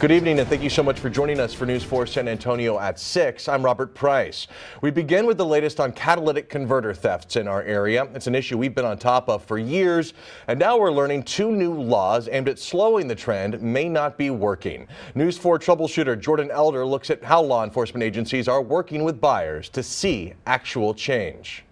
Good evening, and thank you so much for joining us for News 4 San Antonio at 6. I'm Robert Price. We begin with the latest on catalytic converter thefts in our area. It's an issue we've been on top of for years, and now we're learning 2 new laws aimed at slowing the trend may not be working. News 4 troubleshooter Jordan Elder looks at how law enforcement agencies are working with buyers to see actual change.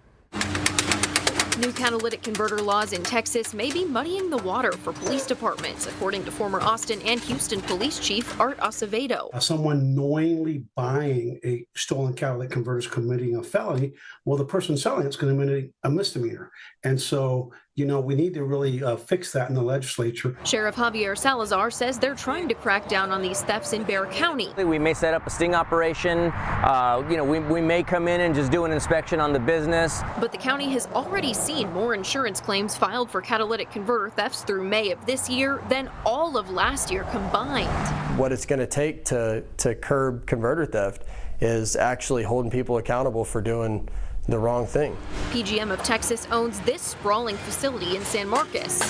New catalytic converter laws in Texas may be muddying the water for police departments, according to former Austin and Houston Police Chief Art Acevedo. Someone knowingly buying a stolen catalytic converter is committing a felony. Well, the person selling it's going to commit a misdemeanor. And so, we need to really fix that in the legislature. Sheriff Javier Salazar says they're trying to crack down on these thefts in Bexar County. We may set up a sting operation. We may come in and just do an inspection on the business. But the county has already seen more insurance claims filed for catalytic converter thefts through May of this year than all of last year combined. What it's going to take to curb converter theft is actually holding people accountable for doing the wrong thing. PGM of Texas owns this sprawling facility in San Marcos,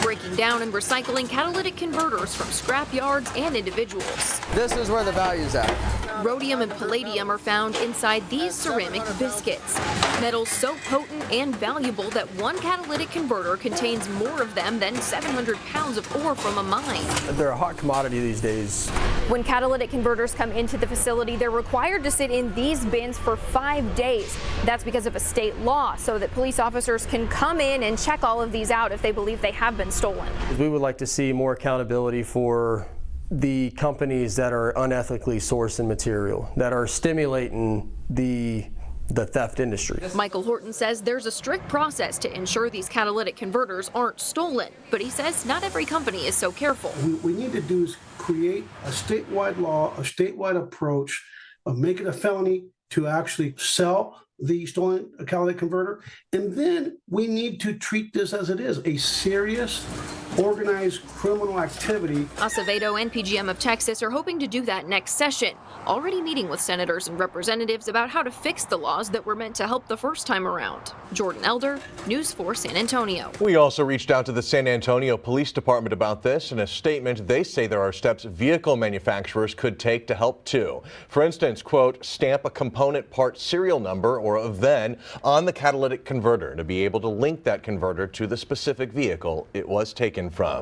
breaking down and recycling catalytic converters from scrap yards and individuals. This is where the value's at. Rhodium and palladium are found inside these ceramic biscuits, metals so potent and valuable that one catalytic converter contains more of them than 700 pounds of ore from a mine. They're a hot commodity these days. When catalytic converters come into the facility, they're required to sit in these bins for 5 days. That's because of a state law, so that police officers can come in and check all of these out if they believe they have been stolen. We would like to see more accountability for the companies that are unethically sourcing material, that are stimulating the theft industry. Michael Horton says there's a strict process to ensure these catalytic converters aren't stolen, but he says not every company is so careful. What we need to do is create a statewide law, a statewide approach of make it a felony to actually sell the stolen catalytic converter. And then we need to treat this as it is, a serious, organized criminal activity. Acevedo and PGM of Texas are hoping to do that next session, already meeting with senators and representatives about how to fix the laws that were meant to help the first time around. Jordan Elder, News 4 San Antonio. We also reached out to the San Antonio Police Department about this. In a statement, they say there are steps vehicle manufacturers could take to help too. For instance, quote, stamp a component part serial number or a VIN on the catalytic converter to be able to link that converter to the specific vehicle it was taken from.